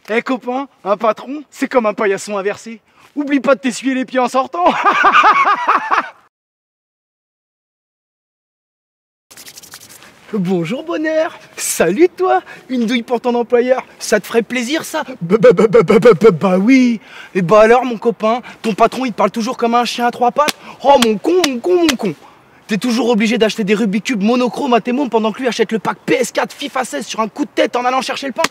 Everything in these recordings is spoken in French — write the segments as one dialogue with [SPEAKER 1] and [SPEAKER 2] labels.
[SPEAKER 1] Eh copain, un patron, c'est comme un paillasson inversé. Oublie pas de t'essuyer les pieds en sortant. Bonjour bonheur. Salut toi. Une douille pour ton employeur. Ça te ferait plaisir ça? Bah oui. Et bah alors mon copain, ton patron il te parle toujours comme un chien à trois pattes. Oh mon con, mon con, mon con. T'es toujours obligé d'acheter des Rubik's Cube monochrome à tes mômes pendant que lui achète le pack PS4 FIFA 16 sur un coup de tête en allant chercher le pain.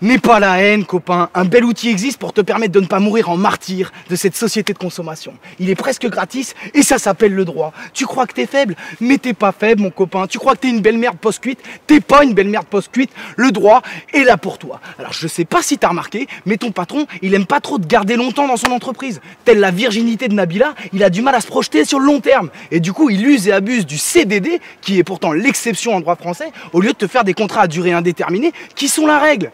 [SPEAKER 1] N'aie pas la haine, copain. Un bel outil existe pour te permettre de ne pas mourir en martyr de cette société de consommation. Il est presque gratis et ça s'appelle le droit. Tu crois que t'es faible? Mais t'es pas faible, mon copain. Tu crois que t'es une belle merde post-cuite? T'es pas une belle merde post-cuite. Le droit est là pour toi. Alors, je sais pas si t'as remarqué, mais ton patron, il aime pas trop te garder longtemps dans son entreprise. Telle la virginité de Nabila, il a du mal à se projeter sur le long terme. Et du coup, il use et abuse du CDD, qui est pourtant l'exception en droit français, au lieu de te faire des contrats à durée indéterminée, qui sont la règle.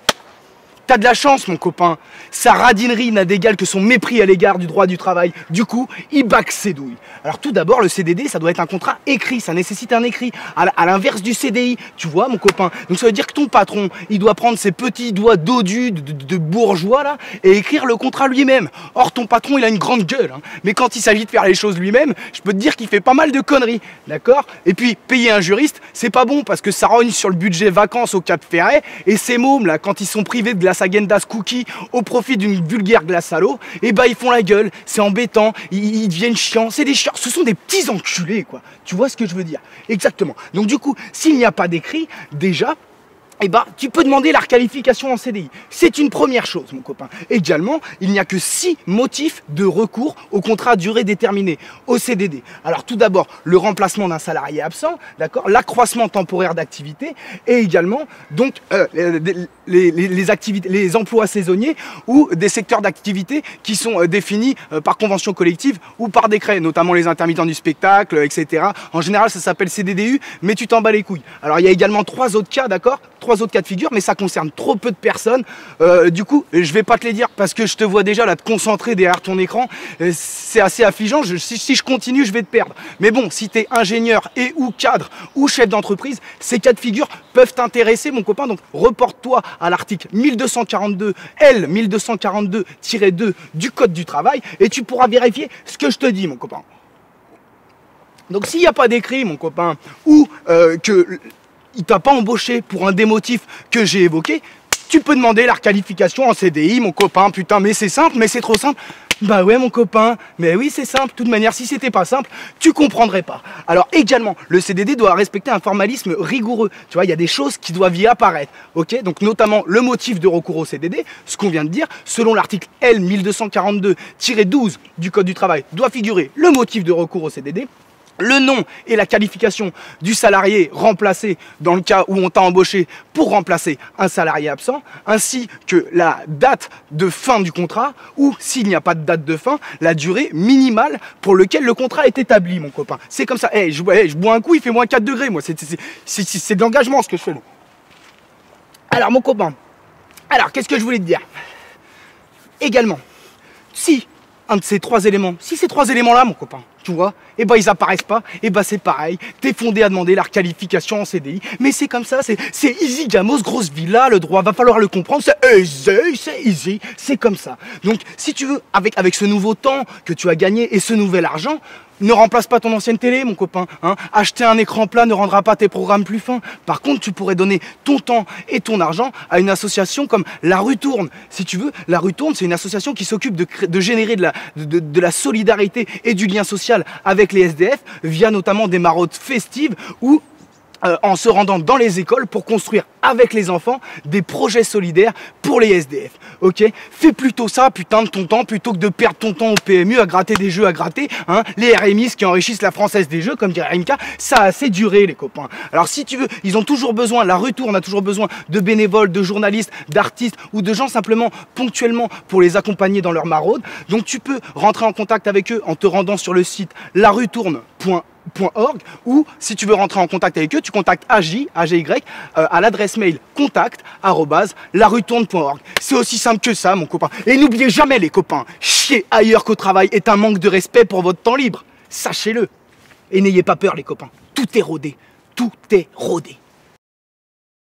[SPEAKER 1] T'as de la chance, mon copain. Sa radinerie n'a d'égal que son mépris à l'égard du droit du travail. Du coup, il baque ses douilles. Alors tout d'abord, le CDD, ça doit être un contrat écrit. Ça nécessite un écrit. À l'inverse du CDI, tu vois, mon copain. Donc ça veut dire que ton patron, il doit prendre ses petits doigts dodus de bourgeois, là, et écrire le contrat lui-même. Or, ton patron, il a une grande gueule. Hein. Mais quand il s'agit de faire les choses lui-même, je peux te dire qu'il fait pas mal de conneries. D'accord? Et puis, payer un juriste, c'est pas bon parce que ça rogne sur le budget vacances au Cap Ferret. Et ces mômes, là, quand ils sont privés de glace Agendas cookie au profit d'une vulgaire glace à l'eau, et bah ils font la gueule, c'est embêtant, ils deviennent chiants, c'est des chiants, ce sont des petits enculés quoi, tu vois ce que je veux dire? Exactement. Donc du coup, s'il n'y a pas d'écrit, déjà, eh ben, tu peux demander la requalification en CDI. C'est une première chose, mon copain. Également, il n'y a que 6 motifs de recours au contrat à durée déterminée, au CDD. Alors, tout d'abord, le remplacement d'un salarié absent, d'accord, l'accroissement temporaire d'activité, et également, donc, les emplois saisonniers ou des secteurs d'activité qui sont définis par convention collective ou par décret, notamment les intermittents du spectacle, etc. En général, ça s'appelle CDDU, mais tu t'en bats les couilles. Alors, il y a également 3 autres cas, d'accord? 3 autres cas de figure, mais ça concerne trop peu de personnes. Du coup, je vais pas te les dire parce que je te vois déjà là te concentrer derrière ton écran. C'est assez affligeant. Si je continue, je vais te perdre. Mais bon, si tu es ingénieur et ou cadre ou chef d'entreprise, ces cas de figure peuvent t'intéresser, mon copain. Donc, reporte-toi à l'article 1242 L 1242-2 du Code du travail et tu pourras vérifier ce que je te dis, mon copain. Donc, s'il n'y a pas d'écrit, mon copain, ou que il t'a pas embauché pour un des motifs que j'ai évoqué, tu peux demander la requalification en CDI, mon copain. Putain, mais c'est simple, mais c'est trop simple. Bah ouais, mon copain, mais oui, c'est simple. De toute manière, si c'était pas simple, tu comprendrais pas. Alors, également, le CDD doit respecter un formalisme rigoureux. Tu vois, il y a des choses qui doivent y apparaître. Ok, donc notamment le motif de recours au CDD, ce qu'on vient de dire, selon l'article L 1242-12 du Code du travail, doit figurer le motif de recours au CDD. Le nom et la qualification du salarié remplacé dans le cas où on t'a embauché pour remplacer un salarié absent, ainsi que la date de fin du contrat ou, s'il n'y a pas de date de fin, la durée minimale pour laquelle le contrat est établi, mon copain. C'est comme ça. Hey, je bois un coup, il fait moins 4 degrés, moi. C'est de l'engagement, ce que je fais là. Alors, mon copain, alors, qu'est-ce que je voulais te dire? Également, si un de ces 3 éléments, si ces 3 éléments-là, mon copain, tu vois, et bah ils apparaissent pas, et bah c'est pareil, t'es fondé à demander la requalification en CDI, mais c'est comme ça, c'est easy gamos, grosse villa, le droit, va falloir le comprendre, c'est easy, c'est comme ça. Donc si tu veux, avec ce nouveau temps que tu as gagné et ce nouvel argent, ne remplace pas ton ancienne télé, mon copain. Hein. Acheter un écran plat ne rendra pas tes programmes plus fins. Par contre, tu pourrais donner ton temps et ton argent à une association comme La Rue Tourne. Si tu veux, La Rue Tourne, c'est une association qui s'occupe de générer de la solidarité et du lien social avec les SDF via notamment des maraudes festives ou en se rendant dans les écoles pour construire avec les enfants des projets solidaires pour les SDF. Ok? Fais plutôt ça, putain, de ton temps, plutôt que de perdre ton temps au PMU à gratter des jeux à gratter. Hein? Les RMI qui enrichissent la Française des Jeux, comme dirait RMK, ça a assez duré, les copains. Alors si tu veux, ils ont toujours besoin, La Rue Tourne a toujours besoin de bénévoles, de journalistes, d'artistes ou de gens simplement ponctuellement pour les accompagner dans leur maraude. Donc tu peux rentrer en contact avec eux en te rendant sur le site laruetourne.org ou si tu veux rentrer en contact avec eux, tu contactes AGY à l'adresse mail contact@laruetourne.org. C'est aussi simple que ça, mon copain. Et n'oubliez jamais, les copains, chier ailleurs qu'au travail est un manque de respect pour votre temps libre. Sachez-le. Et n'ayez pas peur, les copains. Tout est rodé. Tout est rodé.